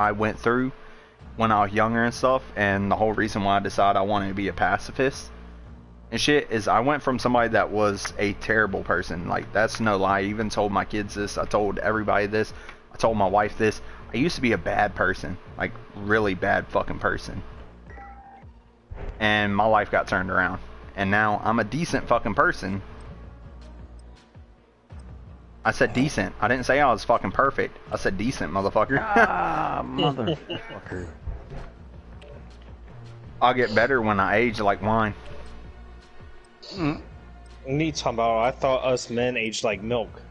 I went through when I was younger and stuff, and the whole reason why I decided I wanted to be a pacifist and shit is I went from somebody that was a terrible person. Like, that's no lie. I even told my kids this. I told everybody this. I told my wife this. I used to be a bad person. Like, really bad fucking person. And my life got turned around. And now I'm a decent fucking person. I said decent. I didn't say I was fucking perfect. I said decent, motherfucker. Ah, motherfucker. I'll get better when I age like wine. Neat talking about. I thought us men aged like milk.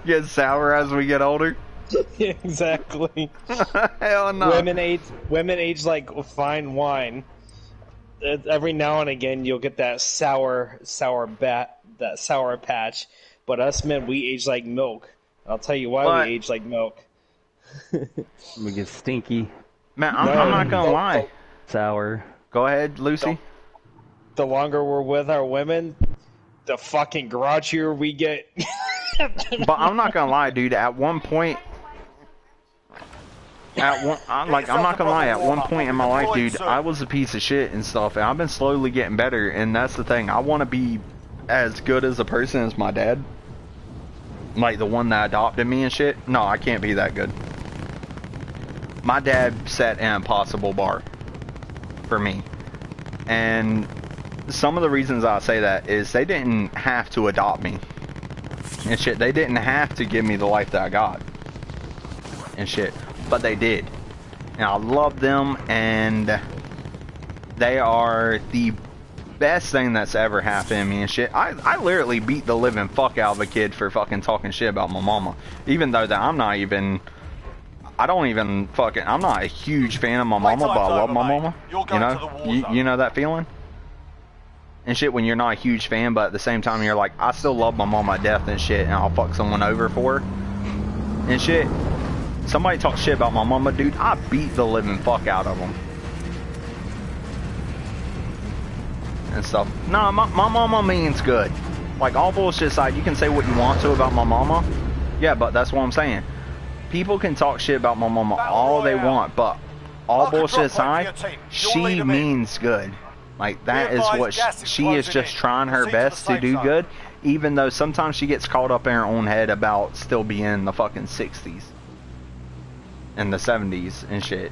Get sour as we get older. Yeah, exactly. Hell no. Women age like fine wine. Every now and again, you'll get that sour patch. But us men, we age like milk. I'll tell you why we age like milk. We get stinky. Man, I'm not gonna lie. Sour. Go ahead, Lucy. The longer we're with our women, the fucking grouchier we get. But I'm not gonna lie, dude. At one point, I'm not gonna lie. At one point in my life, dude, I was a piece of shit and stuff, and I've been slowly getting better. And that's the thing. I want to be as good as a person as my dad, like the one that adopted me and shit. No, I can't be that good. My dad set an impossible bar for me, and some of the reasons I say that is they didn't have to adopt me and shit. They didn't have to give me the life that I got and shit, but they did, and I love them, and they are the best thing that's ever happened to me and shit. I literally beat the living fuck out of a kid for fucking talking shit about my mama, even though that I'm not a huge fan of my mama, but I love my mama. You know, you know that feeling and shit when you're not a huge fan, but at the same time you're like, I still love my mama to death and shit, and I'll fuck someone over for her and shit. Somebody talks shit about my mama, dude, I beat the living fuck out of them and stuff. Nah, my mama means good. Like, all bullshit aside, you can say what you want to about my mama. Yeah, but that's what I'm saying. People can talk shit about my mama all they want, but all bullshit aside, she means good. Like, that is what she is, just trying her best to do good, even though sometimes she gets caught up in her own head about still being in the fucking 60s and the 70s and shit.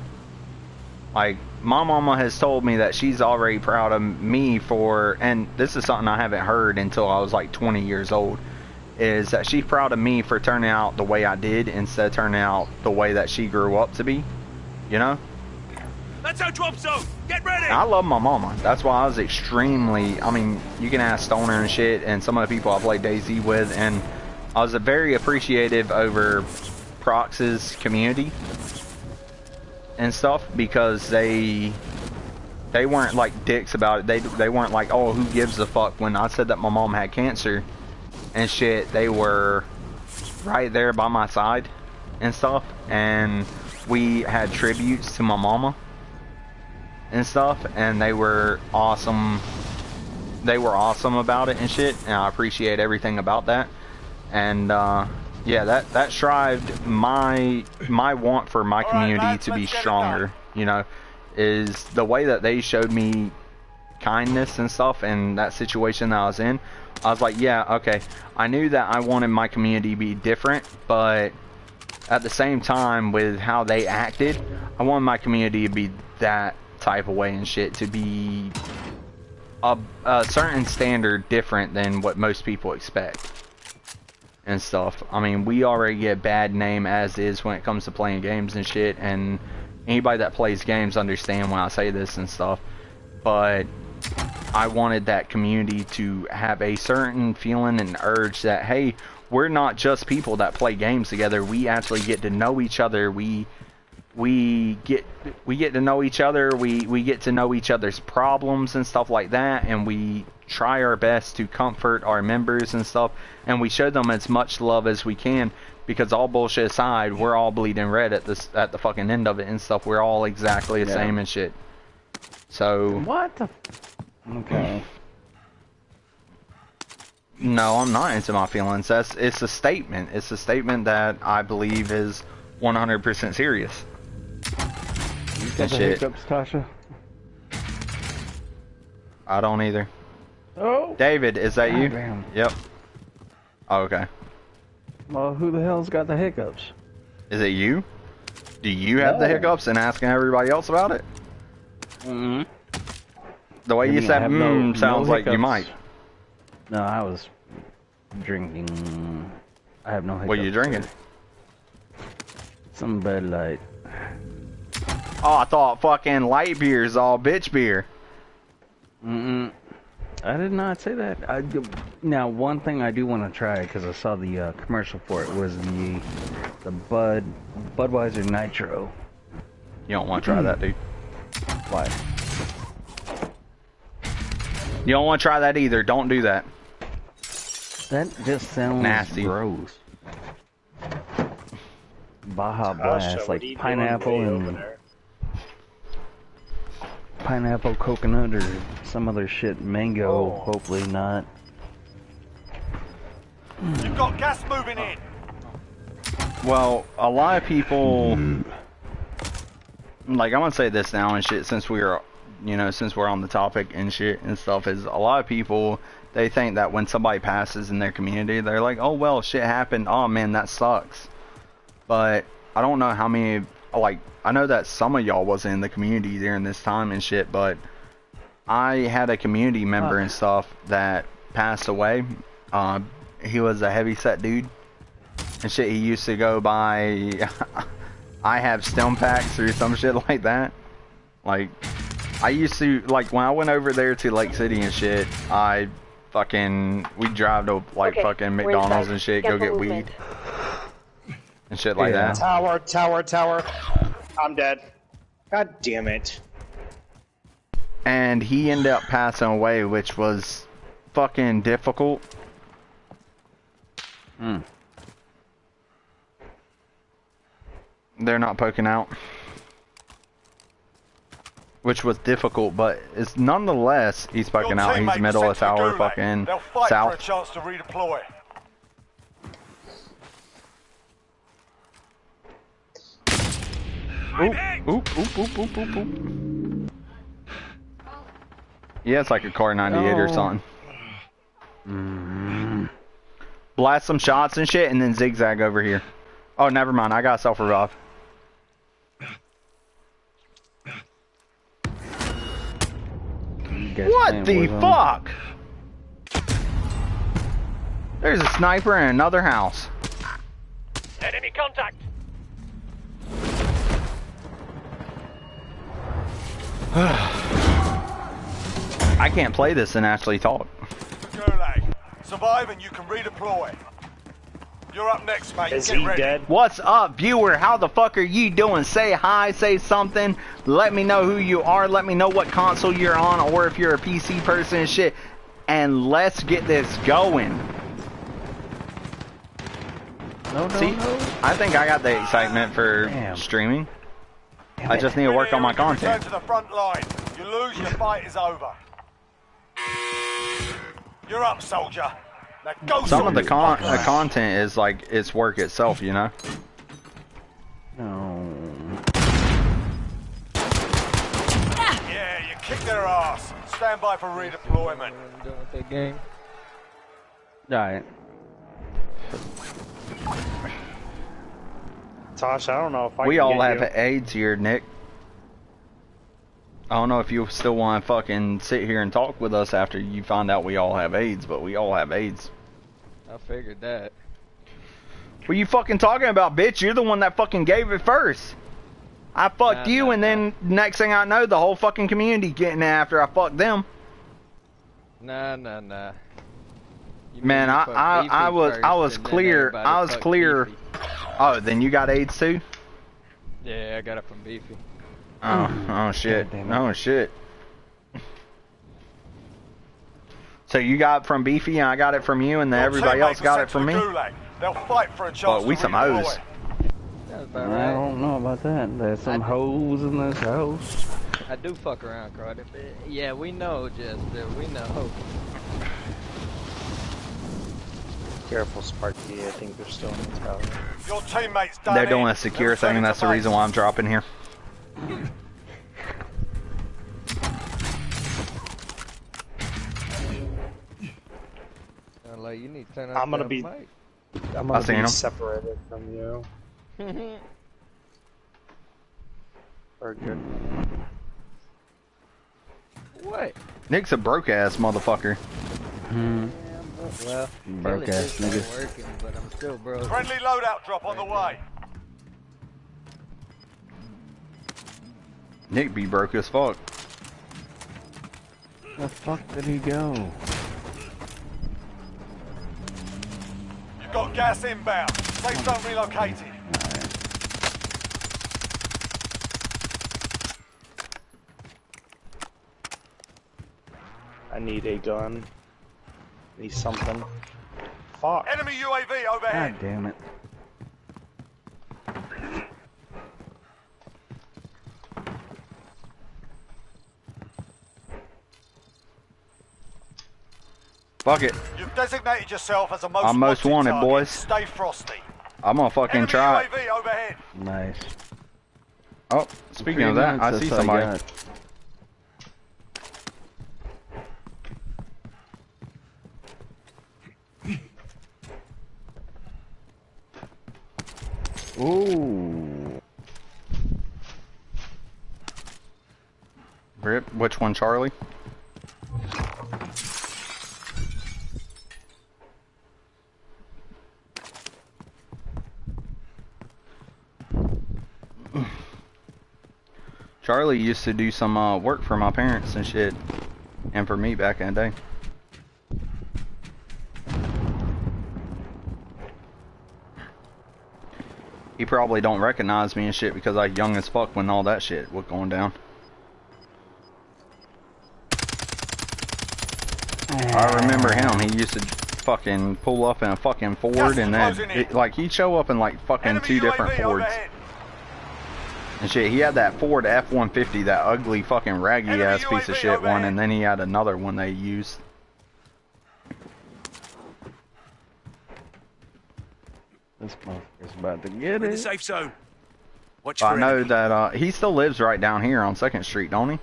Like, my mama has told me that she's already proud of me for, and this is something I haven't heard until I was like 20 years old, is that she's proud of me for turning out the way I did instead of turning out the way that she grew up to be, you know? That's our drop zone! Get ready! I love my mama. That's why I was extremely, I mean, you can ask Stoner and shit and some of the people I played DayZ with, and I was very appreciative over Prox's community and stuff, because they weren't like dicks about it. They weren't like, oh, who gives a fuck. When I said that my mom had cancer and shit, they were right there by my side and stuff, and we had tributes to my mama and stuff, and they were awesome. They were awesome about it and shit, and I appreciate everything about that. And yeah, that strived my want for my community to be stronger, you know, is the way that they showed me kindness and stuff in that situation that I was in. I was like, yeah, okay, I knew that I wanted my community to be different, but at the same time, with how they acted, I wanted my community to be that type of way and shit, to be a certain standard different than what most people expect and stuff. I mean, we already get a bad name as is when it comes to playing games and shit, and anybody that plays games understand when I say this and stuff, but I wanted that community to have a certain feeling and urge that, hey, we're not just people that play games together. We actually get to know each other. We get to know each other. We get to know each other's problems and stuff like that, and we try our best to comfort our members and stuff, and we show them as much love as we can, because all bullshit aside, we're all bleeding red at the fucking end of it and stuff. We're all exactly the same and shit. So what the? Okay. No, I'm not into my feelings. It's a statement. It's a statement that I believe is 100% serious. You got And the shit. hiccups, Tasha? I don't either. Oh! David, is that you? Damn. Yep. Oh, okay. Well, who the hell's got the hiccups? Is it you? Do you have the No. hiccups and asking everybody else about it? Mm-hmm. The way you said sounds like you hiccups. might. No, I was drinking. I have no hiccups. What are you drinking? Some Bud Light. Oh, I thought fucking light beer is all bitch beer. Mm-mm. I did not say that. Now, one thing I do want to try, because I saw the commercial for it, was the Budweiser Nitro. You don't want to try that, dude. Why? You don't want to try that either. Don't do that. That just sounds Nasty. gross. Baja Tasha, Blast, what like are you pineapple doing way over and there? pineapple, coconut, or some other shit. Mango, Oh. hopefully not. You've got gas moving in. Well, a lot of people, like, I'm gonna say this now and shit, since we're on the topic and shit and stuff, is a lot of people, they think that when somebody passes in their community, they're like, oh, well, shit happened. Oh, man, that sucks. But I don't know how many, like, I know that some of y'all wasn't in the community during this time and shit, but I had a community member and stuff that passed away. He was a heavy-set dude and shit. He used to go by I have stem packs or some shit like that. Like, I used to, like, when I went over there to Lake City and shit, we'd drive to, like, fucking McDonald's and shit, go get weed and shit like that. Tower. I'm dead. God damn it. And he ended up passing away, which was fucking difficult. They're not poking out. Which was difficult, but it's nonetheless, he's poking out. He's middle of tower, fucking They'll fight south. for a chance to redeploy. Oop. Yeah, it's like a car 98 or something. Blast some shots and shit, and then zigzag over here. Oh, never mind. I got self-revive. What the fuck? There's a sniper in another house. Enemy contact. I can't play this and actually talk. Gulag. Survive and you can redeploy. You're up next, mate. Is Get he ready. dead? What's up, viewer? How the fuck are you doing? Say hi, say something. Let me know who you are. Let me know what console you're on, or if you're a PC person and shit. And let's get this going. See, I think I got the excitement for streaming. I just need to work on my Return content. to the front line. You lose, your fight is over. You're up, soldier. Now go. Some of the soldier. content is like it's work itself, you know. No. Yeah, you kick their ass. Stand by for redeployment. Alright. Tosh, I don't know if I We can all get have you. AIDS here, Nick. I don't know if you still want to fucking sit here and talk with us after you find out we all have AIDS, but we all have AIDS. I figured that. What are you fucking talking about, bitch? You're the one that fucking gave it first. I fucked you, and then next thing I know, the whole fucking community getting it after I fucked them. Nah. You Man, mean you I fucked Beefy was first, and then clear. everybody I was fucked clear. Beefy. Oh, then you got AIDS too? Yeah, I got it from Beefy. Oh shit. God damn it. Oh shit. So you got it from Beefy, and I got it from you, and then Your everybody teammates else got were it sent from to me? the Gulag. They'll fight for a chance Well, we to some redeploy. hoes. That's about I right. don't know about that. There's some hoes in this house. I do fuck around quite a bit. Yeah, we know, Jester. We know. Careful, Sparky. I think they're still in the tower. Your teammates done They're in. doing a secure They're thing. returning That's to the base. reason why I'm dropping here. Like, you need to turn up I'm gonna that be- mic. I'm I gonna seen be 'em. separated from you. We're good. What? Nick's a broke ass motherfucker. Well, Broke tell it ass this ain't niggas. working, but I'm still broke. Friendly loadout drop on the way. Nick be broke as fuck. The fuck did he go? You've got gas inbound. Safe zone relocated. I need a gun. Need something. Fuck. Enemy UAV overhead. God damn it. Fuck it. You've designated yourself as a most I'm most wanted, target. boys. Stay frosty. I'm gonna fucking Enemy try it. UAV overhead. Nice. Oh, speaking of that, I see somebody. Ooh. Rip, which one, Charlie? Charlie used to do some work for my parents and shit, and for me back in the day. He probably don't recognize me and shit because I young as fuck when all that shit was going down. I remember him. He used to fucking pull up in a fucking Ford, and then like he'd show up in like fucking Enemy two different UAV Fords overhead. and shit. He had that Ford F-150, that ugly fucking raggy Enemy ass piece of UAV shit one, overhead. and then he had another one they used. This motherfucker's about to get In the it. safe zone. Watch I for know enemy. that he still lives right down here on 2nd Street, don't he?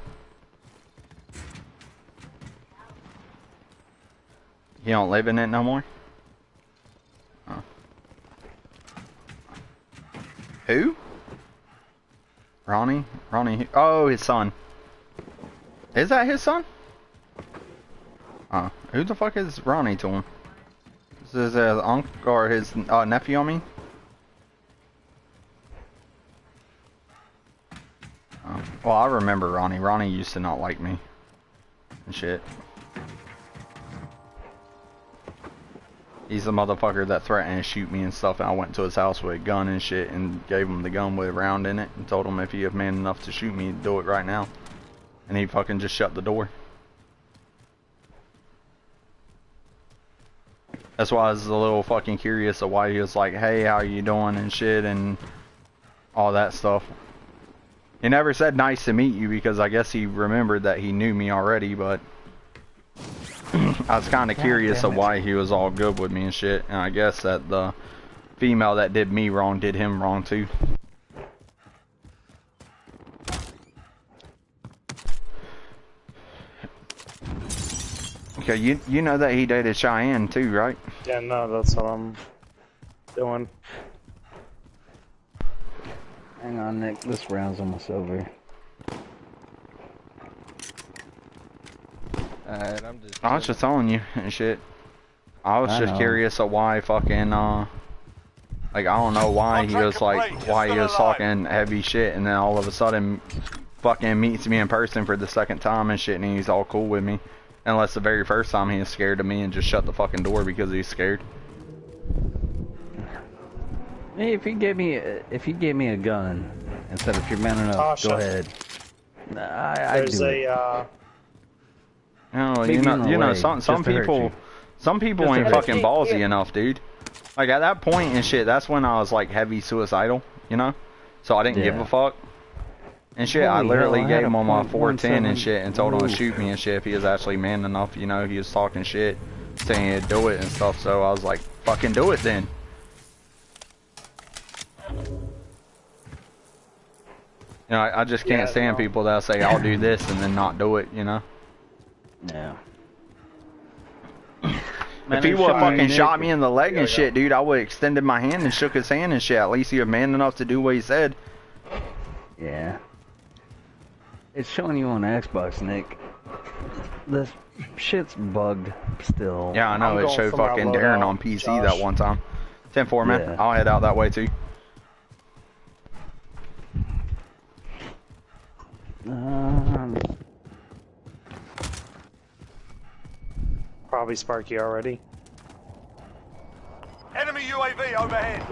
He don't live in it no more? Oh. Who? Ronnie? Ronnie? Oh, his son. Is that his son? Who the fuck is Ronnie to him? Is his uncle or his nephew, I mean? Oh. Well, I remember Ronnie. Ronnie used to not like me. And shit. He's the motherfucker that threatened to shoot me and stuff, and I went to his house with a gun and shit and gave him the gun with a round in it and told him if he was man enough to shoot me, do it right now. And he fucking just shut the door. That's why I was a little fucking curious of why he was like, hey, how you doing and shit and all that stuff. He never said nice to meet you because I guess he remembered that he knew me already, but I was kind of curious of why he was all good with me and shit, and I guess that the female that did me wrong did him wrong too. Okay, you know that he dated Cheyenne too, right? Yeah, no, that's what I'm doing. Hang on, Nick. This round's almost over. Alright, I'm just. I was just telling you and shit. I was I just know. curious of why fucking like I don't know why he was like why he was talking heavy shit and then all of a sudden fucking meets me in person for the second time and shit and he's all cool with me. Unless the very first time he was scared of me and just shut the fucking door because he's scared. Hey, if he gave me a gun and said if you're man enough, go ahead. I'd There's do it. No, Maybe in a way, some just to hurt people you. some people Just to ain't hurt fucking ballsy enough, dude. Like at that point and shit, that's when I was like heavy suicidal, you know? So I didn't give Yeah. a fuck. And shit, I Holy literally hell, I had gave a him on my .17 410 and shit and told him to Oof. shoot me and shit if he was actually man enough, you know, he was talking shit. saying he'd do it and stuff, so I was like, fucking do it then. You know, I just can't stand people that say I'll do this and then not do it, you know? Yeah. If he would have fucking shot me in the leg and shit, dude, I would have extended my hand and shook his hand and shit. At least he was man enough to do what he said. Yeah. It's showing you on Xbox, Nick. This shit's bugged still. Yeah, I know. It showed fucking Darren on PC that one time. 10-4, man. Yeah. I'll head out that way, too. Probably Sparky already. Enemy UAV overhead.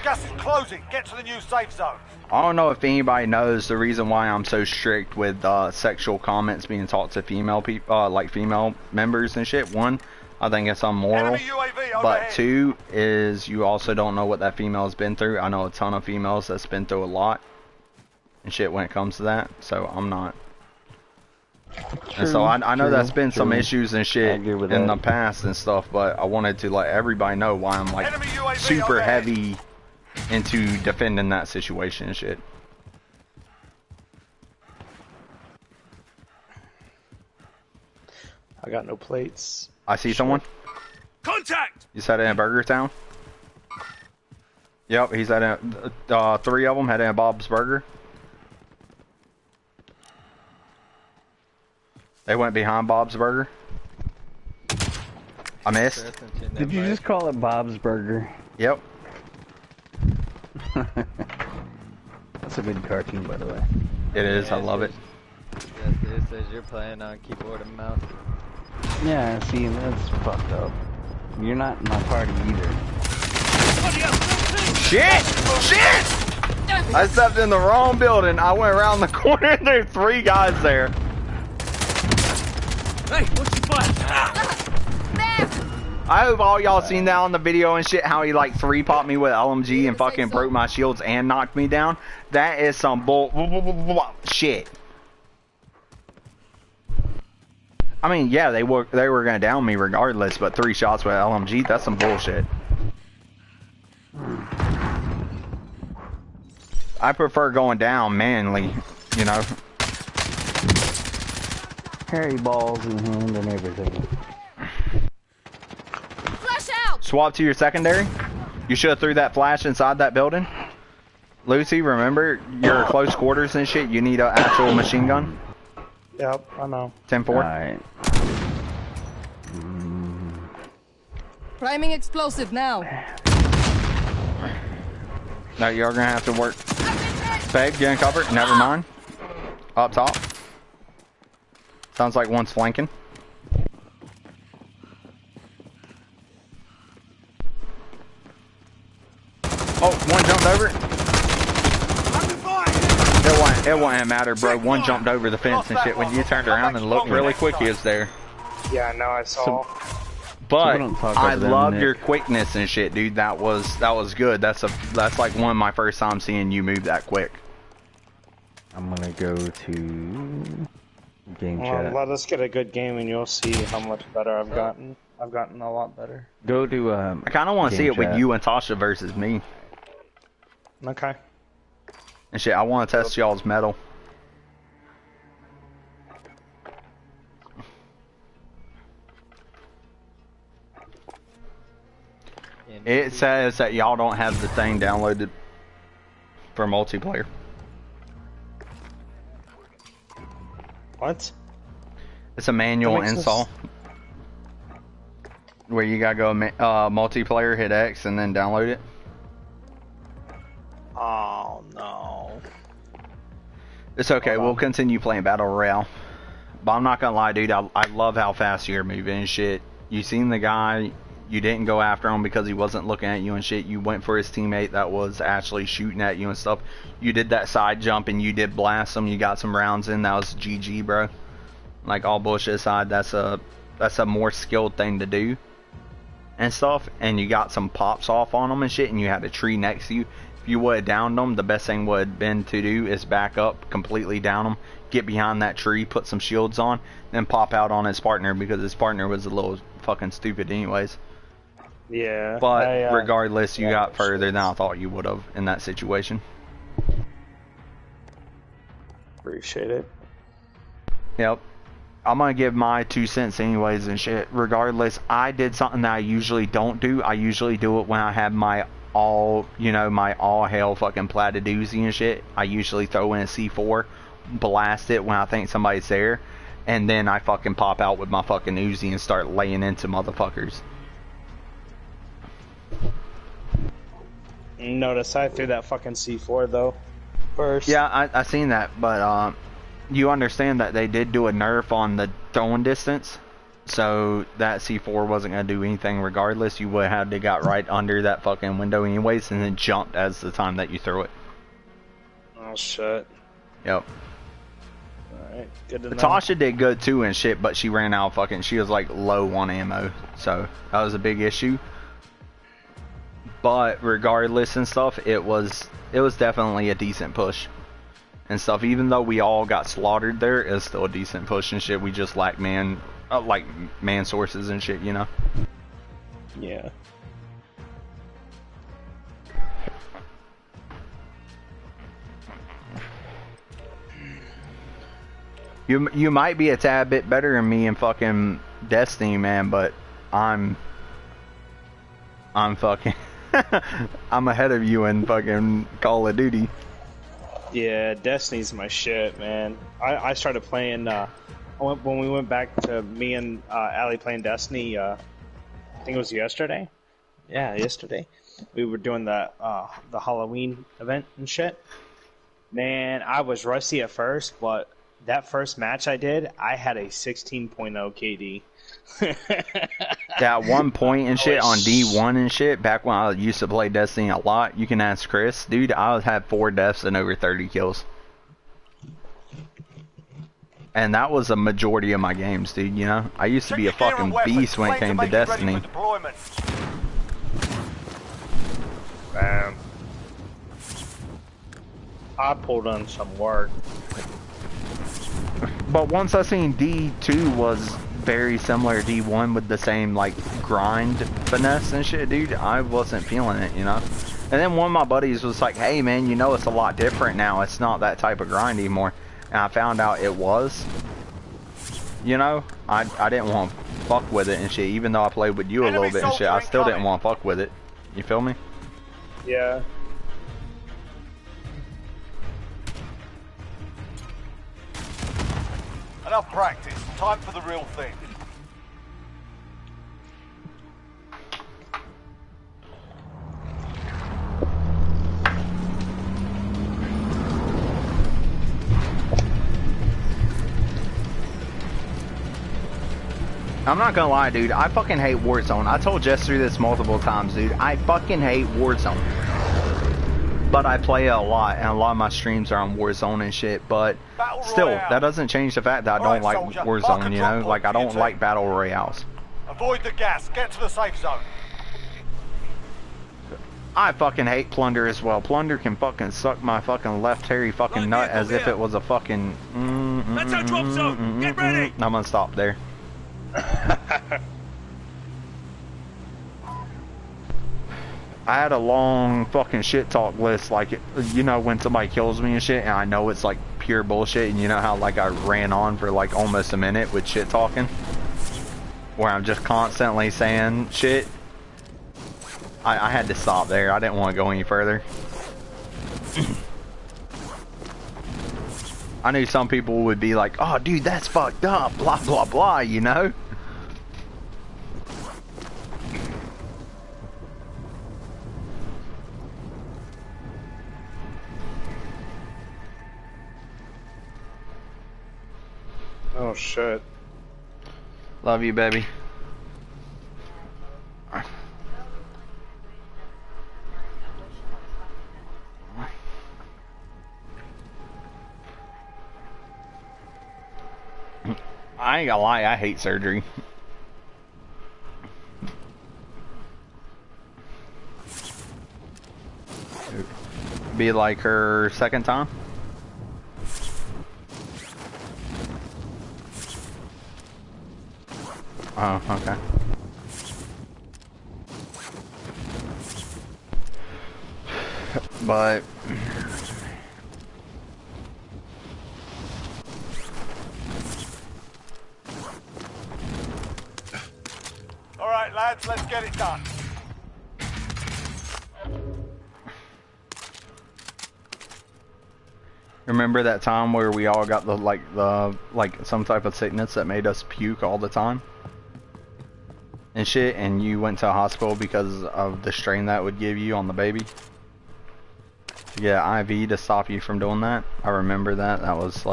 Gas is closing. Get to the new safe zone. I don't know if anybody knows the reason why I'm so strict with sexual comments being taught to female people, like female members and shit. One, I think it's unmoral. Enemy UAV But overhead. two is you also don't know what that female's been through. I know a ton of females that's been through a lot and shit when it comes to that. So I'm not. And so I know that's been some issues and shit in the past and stuff, but I wanted to let everybody know why I'm like Enemy UAV super overhead. heavy into defending that situation and shit. I got no plates. I see someone. Contact. You said it in Burger Town? Yep, he's at a, 3 of them heading to Bob's Burger. They went behind Bob's Burger. I missed. Did you just call it Bob's Burger? Yep. That's a good cartoon, by the way. It is, I love it. Yes, it says you're playing on keyboard and mouse. Yeah, see, that's fucked up. You're not in my party either. Shit! Shit! I stepped in the wrong building. I went around the corner and there's 3 guys there. Hey, what's your fire? I hope all y'all seen that on the video and shit, how he like 3-popped me with LMG and fucking broke my shields and knocked me down. That is some shit. I mean, yeah, they were gonna down me regardless, but 3 shots with LMG, that's some bullshit. I prefer going down manly, you know. Hairy balls in hand and everything. Flash out! Swap to your secondary. You should have threw that flash inside that building. Lucy, remember your close quarters and shit. You need an actual machine gun. Yep, I know. 10-4. Alright. Priming explosive now. No, you're gonna have to work. Babe, get in cover. Never mind. Up top. Sounds like one's flanking. Oh, one jumped over it. It wouldn't matter, bro. One jumped over the fence and shit. When you turned around and looked really quick, he was there. Yeah, I know, I saw. But don't talk I over them, love Nick. your quickness and shit, dude. That was good. That's like one of my first times seeing you move that quick. I'm gonna go to game Well, chat. let us get a good game and you'll see how much better I've gotten. I've gotten a lot better. Go to I kind of want to see it with you and Tasha versus me Okay. and shit. I want to test y'all's metal. It says that y'all don't have the thing downloaded for multiplayer. What? It's a manual That makes install where you gotta go multiplayer, hit X, and then download it. Oh no. It's okay. We'll continue playing Battle Royale. But I'm not gonna lie, dude. I love how fast you're moving and shit. You seen the guy. You didn't go after him because he wasn't looking at you and shit. You went for his teammate that was actually shooting at you and stuff. You did that side jump and you did blast him. You got some rounds in. That was GG, bro. Like, all bullshit aside, that's a more skilled thing to do and stuff. And you got some pops off on them and shit. And you had a tree next to you. if you would have downed them, the best thing would have been to do is back up, completely down them, get behind that tree, put some shields on, then pop out on his partner, because his partner was a little fucking stupid anyways. Yeah. But regardless, you got further than I thought you would have in that situation. Appreciate it. Yep. I'm gonna give my 2 cents anyways and shit. Regardless, I did something that I usually don't do. I usually do it when I have my all hell fucking platted Uzi and shit. I usually throw in a C4, blast it when I think somebody's there, and then I fucking pop out with my fucking Uzi and start laying into motherfuckers. Notice I threw that fucking C4 though first. Yeah, I seen that, but you understand that they did do a nerf on the throwing distance, so that C4 wasn't gonna do anything regardless. You would have to got right under that fucking window anyways, and then jumped as the time that you threw it. Oh shit. Yep. Alright, good to know. Tasha did good too and shit, but she ran out fucking, she was like low on ammo, so that was a big issue. But regardless and stuff, it was definitely a decent push and stuff. Even though we all got slaughtered there, it's still a decent push and shit. We just lack man sources and shit, you know. Yeah. You might be a tad bit better than me in fucking Destiny, man, but I'm fucking I'm ahead of you in fucking Call of Duty. Yeah, Destiny's my shit, man. I started playing when we went back to me and Allie playing Destiny. I think it was yesterday. Yeah, yesterday. We were doing the Halloween event and shit. Man, I was rusty at first, but that first match I did, I had a 16.0 KD. At one point and shit on D1 and shit, back when I used to play Destiny a lot, you can ask Chris, dude, I had 4 deaths and over 30 kills. And that was a majority of my games, dude, you know? I used to be a fucking beast when it came to Destiny. Bam. I pulled on some work. But once I seen D2 was very similar to D1 with the same like grind finesse and shit, dude, I wasn't feeling it, you know. And then one of my buddies was like, hey man, you know, it's a lot different now, it's not that type of grind anymore. And I found out it was, you know. I didn't want to fuck with it and shit. Even though I played with you a little bit and shit, I still didn't want to fuck with it. You feel me? Yeah. Enough practice. Time for the real thing. I'm not gonna lie, dude. I fucking hate Warzone. I told Jester this multiple times, dude. I fucking hate Warzone. But I play it a lot, and a lot of my streams are on Warzone and shit. But still, that doesn't change the fact that I don't like Warzone, you know? Like, I don't like Battle Royales. Avoid the gas. Get to the safe zone. I fucking hate Plunder as well. Plunder can fucking suck my fucking left hairy fucking nut as if it was a fucking... That's our drop zone. Get ready. I'm gonna stop there. I had a long fucking shit talk list, like, you know, when somebody kills me and shit, and I know it's like pure bullshit, and you know how like I ran on for like almost a minute with shit talking, where I'm just constantly saying shit. I had to stop there. I didn't want to go any further. I knew some people would be like, oh dude, that's fucked up, blah blah blah, you know? Oh shit. Love you, baby. I ain't gonna lie, I hate surgery. be like her second time? Oh, okay. But All right, lads, let's get it done. remember that time where we all got the some type of sickness that made us puke all the time? And shit, and you went to a hospital because of the strain that would give you on the baby? To get an IV to stop you from doing that? I remember that. That was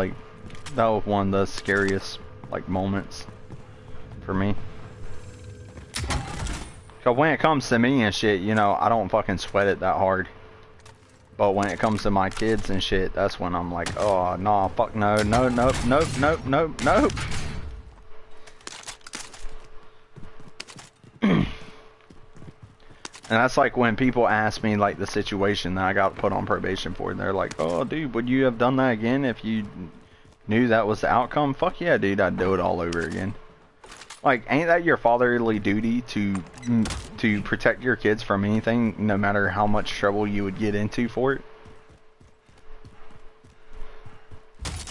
one of the scariest moments for me. Cause when it comes to me and shit, you know, I don't fucking sweat it that hard. But when it comes to my kids and shit, that's when I'm like, oh no, fuck no, no, nope, nope, nope, nope, nope. And that's like when people ask me like the situation that I got put on probation for, and they're like, oh dude, would you have done that again if you knew that was the outcome? Fuck yeah, dude, I'd do it all over again. Like, ain't that your fatherly duty to protect your kids from anything, no matter how much trouble you would get into for it?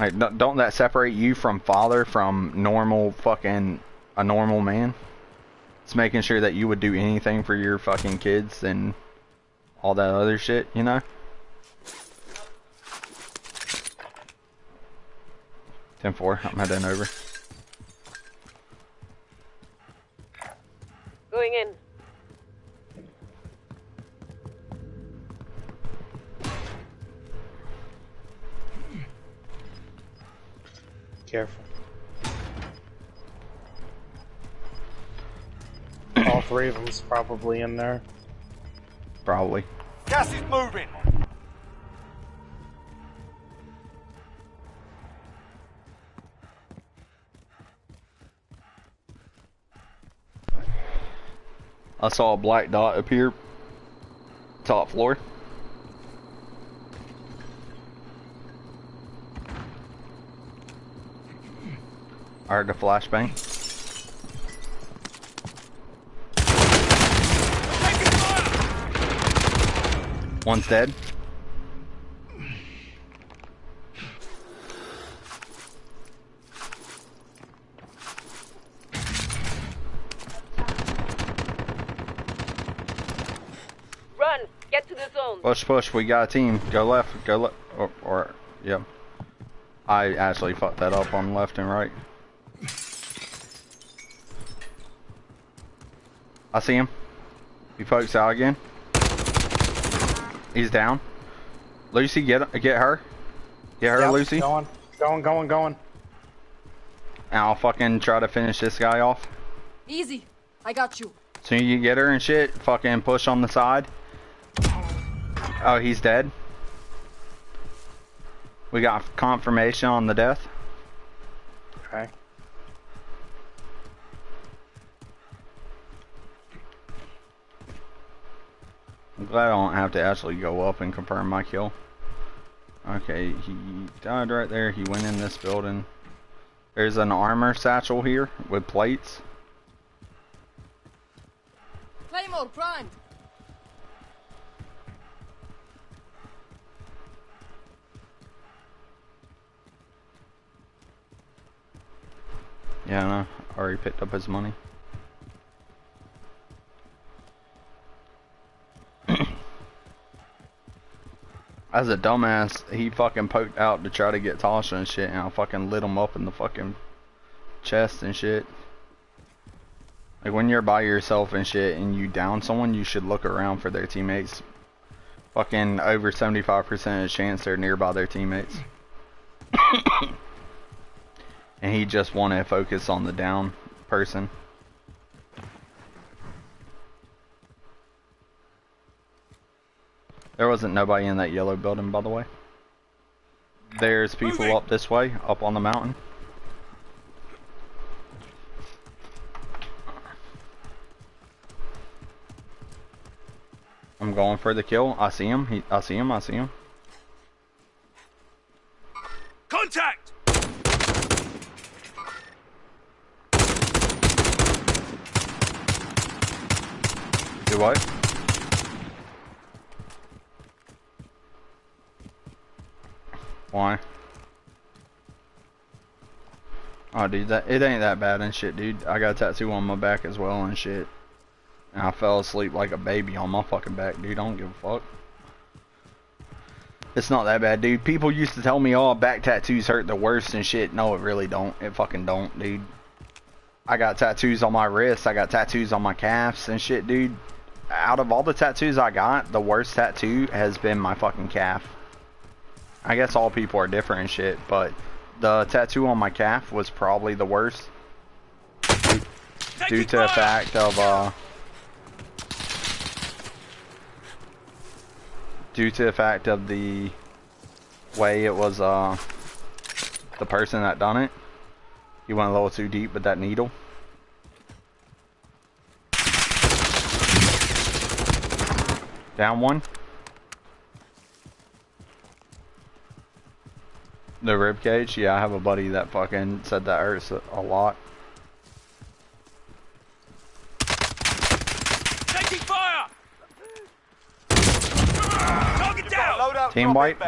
Like, don't that separate you from father, from normal fucking a normal man? It's making sure that you would do anything for your fucking kids and all that other shit, you know? 10-4, I'm heading over. Going in. Careful. All three of them's probably in there. Probably. Gas is moving. I saw a black dot appear. Top floor. I heard the flashbang. One's dead. Run! Get to the zone! Push, push, we got a team. Go left, or yeah. I actually fucked that up on left and right. I see him. He pokes out again. He's down. Lucy, get her. Get her, yep, Lucy. Going. And I'll fucking try to finish this guy off. Easy. I got you. Soon you get her and shit, fucking push on the side. Oh, he's dead. We got confirmation on the death. Okay. I'm glad I don't have to actually go up and confirm my kill. Okay, he died right there. He went in this building. There's an armor satchel here with plates. Claymore primed. Yeah, I know. Already picked up his money. As a dumbass, he fucking poked out to try to get Tasha and shit, and I fucking lit him up in the fucking chest and shit. Like, when you're by yourself and shit and you down someone, you should look around for their teammates. Fucking over 75% of chance they're nearby their teammates. And he just wanted to focus on the down person. There wasn't nobody in that yellow building, by the way. There's people up this way, up on the mountain. I'm going for the kill. I see him. I see him. Do what? Why? Oh, dude, it ain't that bad and shit, dude. I got a tattoo on my back as well and shit. And I fell asleep like a baby on my fucking back, dude. I don't give a fuck. It's not that bad, dude. People used to tell me, oh, back tattoos hurt the worst and shit. No, it really don't. It fucking don't, dude. I got tattoos on my wrists. I got tattoos on my calves and shit, dude. Out of all the tattoos I got, the worst tattoo has been my fucking calf. I guess all people are different and shit, but the tattoo on my calf was probably the worst. Due to the fact of, the way it was, the person that done it. He went a little too deep with that needle. Down one. The rib cage, yeah, I have a buddy that fucking said that hurts a lot. Taking fire! Target down! Team wipe.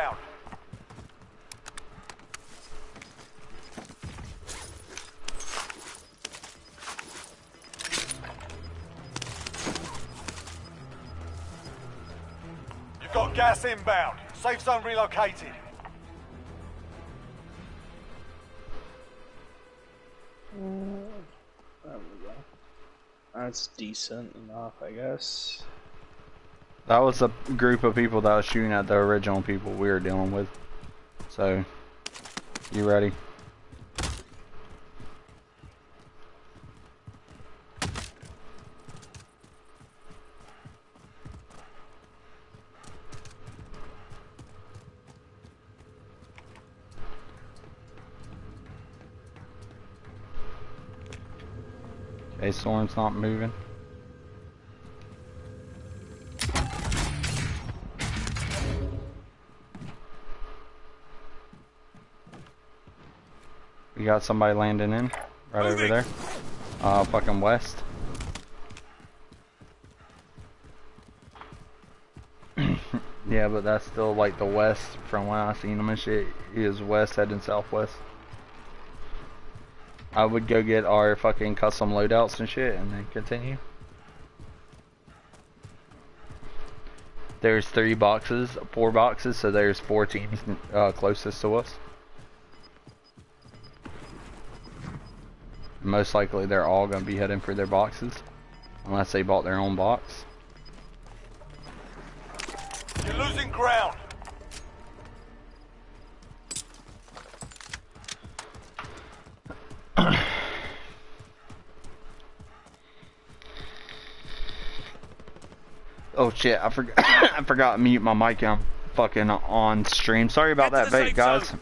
You've got gas inbound. Safe zone relocated. There we go. That's decent enough, I guess. That was a group of people that was shooting at the original people we were dealing with. So, you ready? Okay, Storm's not moving. We got somebody landing in right over there. Fucking west. Yeah, but that's still like the west from when I seen him and shit. He is west heading southwest. I would go get our fucking custom loadouts and shit and then continue. There's 4 boxes, so there's 4 teams closest to us. Most likely they're all going to be heading for their boxes, unless they bought their own box. You're losing ground. Oh shit, I forgot I forgot to mute my mic. I'm fucking on stream. Sorry about that, bait, guys.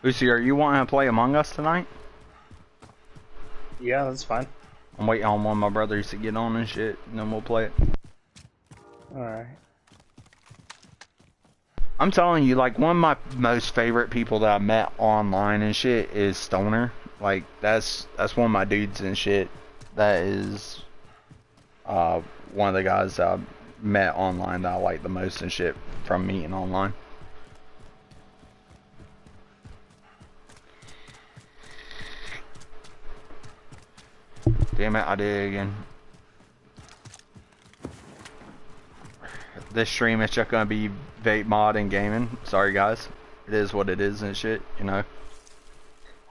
Lucy, are you wanting to play Among Us tonight? Yeah, that's fine. I'm waiting on one of my brothers to get on and shit, and then we'll play it. Alright. I'm telling you, like, one of my most favorite people that I met online and shit is Stoner. Like, that's one of my dudes and shit. That is one of the guys that I met online that I like the most and shit from meeting online. Damn it, I did it again. This stream is just gonna be vape mod and gaming. Sorry guys. It is what it is and shit, you know.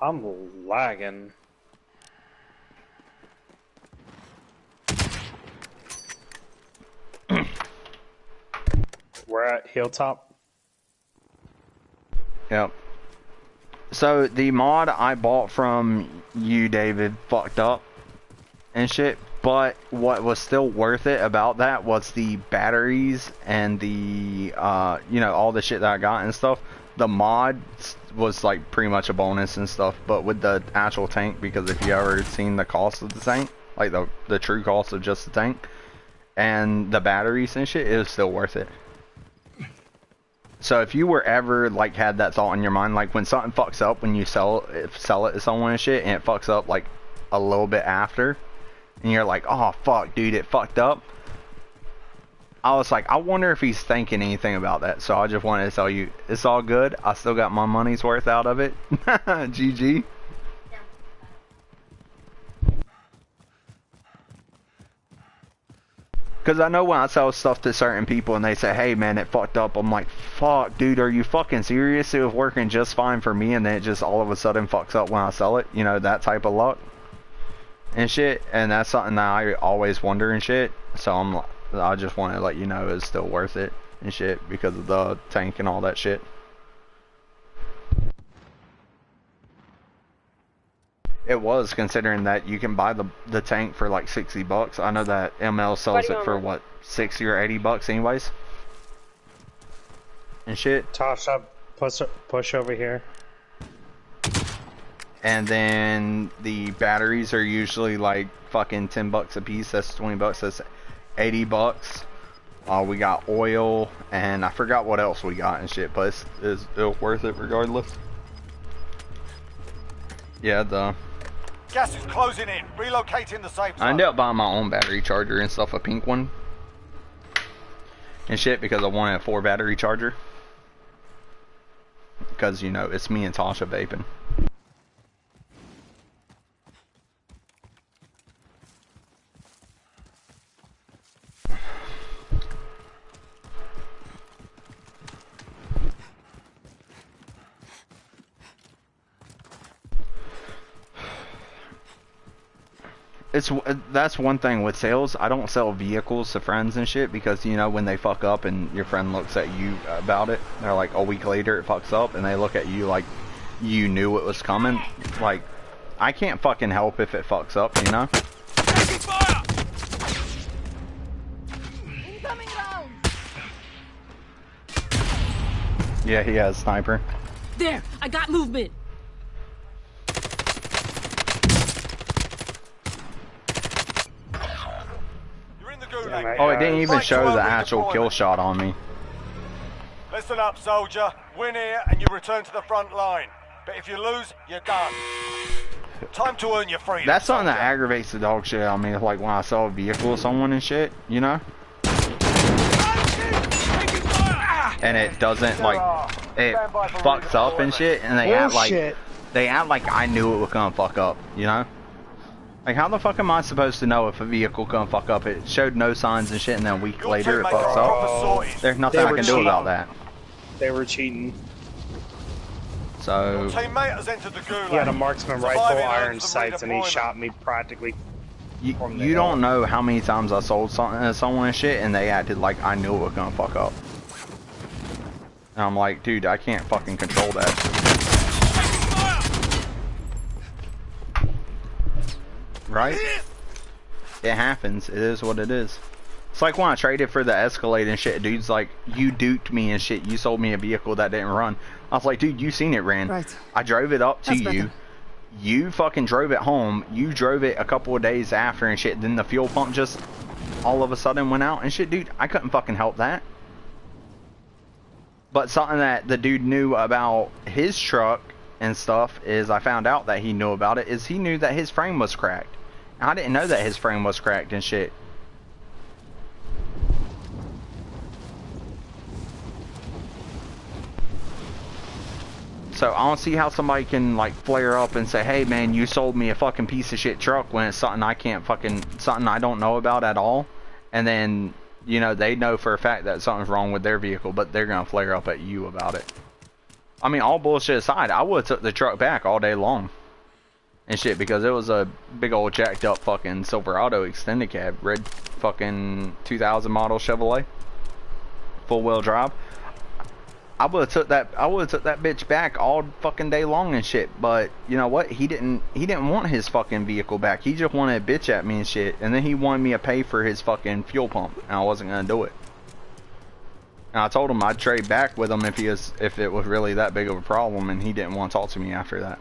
I'm lagging. We're at Hilltop. Yep. So the mod I bought from you, David, fucked up. and shit. But what was still worth it about that was the batteries and the, you know, all the shit that I got and stuff. The mod was like pretty much a bonus and stuff, but with the actual tank, because if you ever seen the cost of the tank, like the true cost of just the tank and the batteries and shit, it was still worth it. So if you were ever like had that thought in your mind, like when something fucks up when you sell it to someone and shit, and it fucks up like a little bit after, and you're like, oh fuck dude, it fucked up, I was like, I wonder if he's thinking anything about that. So I just wanted to tell you, it's all good. I still got my money's worth out of it. GG. Because I know when I sell stuff to certain people and they say, hey man, it fucked up, I'm like, fuck dude, are you fucking serious? It was working just fine for me and then it just all of a sudden fucks up when I sell it. You know, that type of luck and shit. And that's something that I always wonder and shit. So I just want to let you know it's still worth it and shit because of the tank and all that shit. It was, considering that you can buy the tank for like $60. I know that ML sells it for what, 60 or 80 bucks anyways. And shit. Toss up, push over here. And then the batteries are usually like fucking 10 bucks a piece. That's 20 bucks. That's 80 bucks. We got oil and I forgot what else we got and shit, but it's worth it regardless. Yeah, Gas is closing in. Relocating the safe zone. I ended up buying my own battery charger and stuff, a pink one and shit, because I wanted a 4 battery charger. Because, you know, it's me and Tasha vaping. That's one thing with sales. I don't sell vehicles to friends and shit because, you know, when they fuck up and your friend looks at you about it, they're like, a week later it fucks up and they look at you like you knew it was coming. Like, I can't fucking help if it fucks up, you know? Incoming round. Yeah, he has a sniper. There, I got movement. Oh, it didn't even show the actual kill shot on me. Listen up, soldier. Win here and you return to the front line. But if you lose, you're done. Time to earn your freedom. That's something that aggravates the dog shit on me, like when I sell a vehicle to someone and shit, you know? And it doesn't, like, it fucks up and shit, and they act like I knew it was gonna fuck up, you know? Like, how the fuck am I supposed to know if a vehicle gonna fuck up? It showed no signs and shit, and then a week later it fucks up. There's nothing I can do about that. They were cheating. Your So teammate has entered the gulag. He had a marksman rifle, iron sights, and he shot me practically. You don't know how many times I sold something to someone and shit, and they acted like I knew it was gonna fuck up. And I'm like, dude, I can't fucking control that. Right? It happens. It is what it is. It's like when I traded for the Escalade and shit, dude's like, you duped me and shit. You sold me a vehicle that didn't run. I was like, dude, you seen it ran. Right. I drove it up to you. You fucking drove it home. You drove it a couple of days after and shit. Then the fuel pump just all of a sudden went out and shit. Dude, I couldn't fucking help that. But something that the dude knew about his truck and stuff is, I found out that he knew about it, is he knew that his frame was cracked. I didn't know that his frame was cracked and shit. So I don't see how somebody can like flare up and say, hey man, you sold me a fucking piece of shit truck when it's something I can't fucking, something I don't know about at all. And then, you know, they know for a fact that something's wrong with their vehicle, but they're gonna flare up at you about it. I mean, all bullshit aside, I would've took the truck back all day long. And shit, because it was a big old jacked up fucking Silverado extended cab, red fucking 2000 model Chevrolet, full wheel drive. I would have took that bitch back all fucking day long and shit. But you know what? He didn't want his fucking vehicle back. He just wanted to bitch at me and shit. And then he wanted me to pay for his fucking fuel pump, and I wasn't gonna do it. And I told him I'd trade back with him if it was really that big of a problem, and he didn't want to talk to me after that.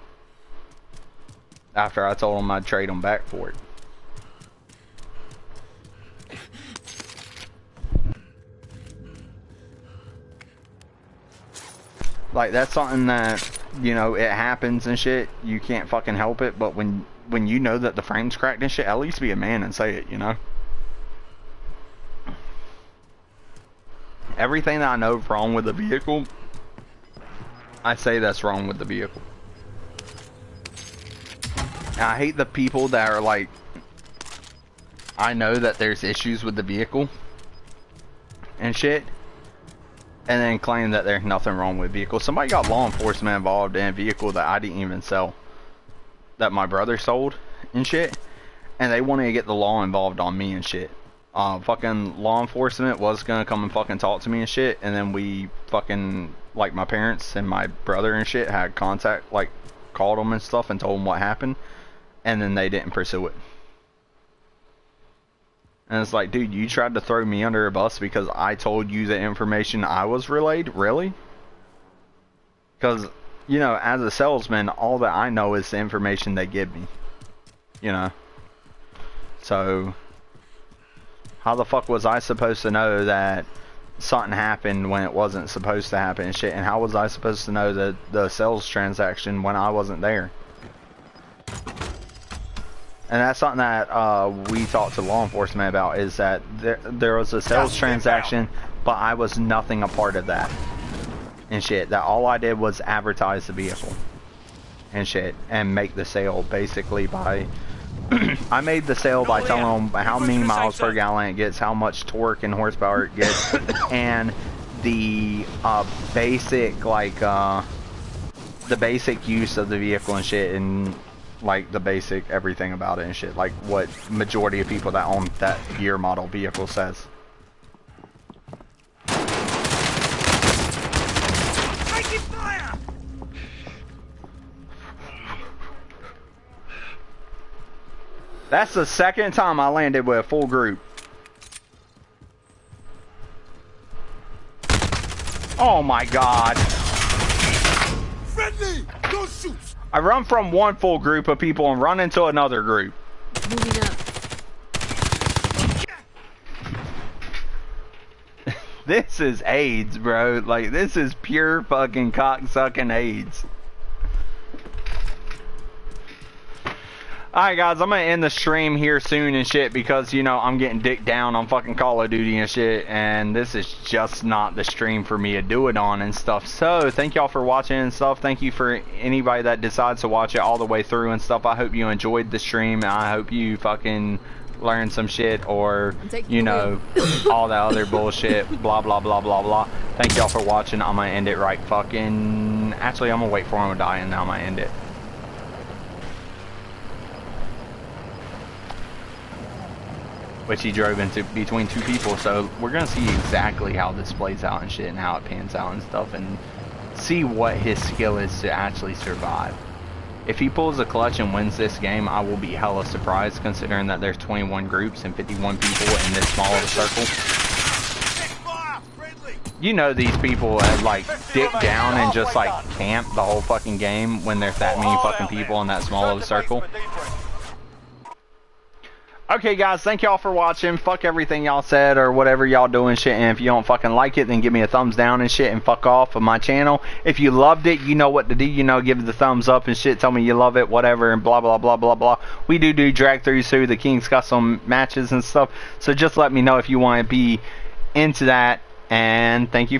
After I told him I'd trade him back for it. Like, that's something that, you know, it happens and shit. You can't fucking help it. But when you know that the frame's cracked and shit, at least be a man and say it, you know? Everything that I know is wrong with the vehicle, I say that's wrong with the vehicle. And I hate the people that are like, I know that there's issues with the vehicle and shit, and then claim that there's nothing wrong with the vehicle. Somebody got law enforcement involved in a vehicle that I didn't even sell, that my brother sold and shit, and they wanted to get the law involved on me and shit. Fucking law enforcement was gonna come and fucking talk to me and shit, and then we fucking, like, my parents and my brother and shit had contact, like, called them and stuff and told them what happened, and then they didn't pursue it. And it's like, dude, you tried to throw me under a bus because I told you the information I was relayed? Really? Because, you know, as a salesman, all that I know is the information they give me. You know? So, how the fuck was I supposed to know that something happened when it wasn't supposed to happen and shit? And how was I supposed to know the sales transaction when I wasn't there? And that's something that we talked to law enforcement about, is that there was a sales transaction, but I was nothing a part of that and shit. That all I did was advertise the vehicle and shit and make the sale basically by I made the sale by telling them how many miles per gallon it gets, how much torque and horsepower it gets, and the basic, like, the basic use of the vehicle and shit, and like the basic everything about it and shit, like what majority of people that own that year model vehicle says. Taking fire! That's the second time I landed with a full group. Oh my god. Friendly! Don't shoot! I run from one full group of people and run into another group. Moving up. This is AIDS, bro. Like, this is pure fucking cocksucking AIDS. Alright guys, I'm gonna end the stream here soon and shit, because, you know, I'm getting dicked down on fucking Call of Duty and shit, and this is just not the stream for me to do it on and stuff. So, thank y'all for watching and stuff. Thank you for anybody that decides to watch it all the way through and stuff. I hope you enjoyed the stream, and I hope you fucking learned some shit, or, you know, all that other bullshit, blah, blah, blah, blah, blah. Thank y'all for watching. I'm gonna end it right fucking... Actually, I'm gonna wait for him to die, and then I'm gonna end it. Which he drove into between two people, so we're gonna see exactly how this plays out and shit, and how it pans out and stuff, and see what his skill is to actually survive. If he pulls a clutch and wins this game, I will be hella surprised, considering that there's 21 groups and 51 people in this small of a circle. You know, these people have, like, dick down and just, like, camp the whole fucking game when there's that many fucking people in that small of a circle. Okay guys, thank y'all for watching. Fuck everything y'all said or whatever y'all doing shit, and if you don't fucking like it, then give me a thumbs down and shit, and fuck off of my channel. If you loved it, you know what to do, you know, give it the thumbs up and shit, tell me you love it, whatever, and blah blah blah blah blah. We do drag throughs through the King's Custom matches and stuff, so just let me know if you want to be into that, and thank you for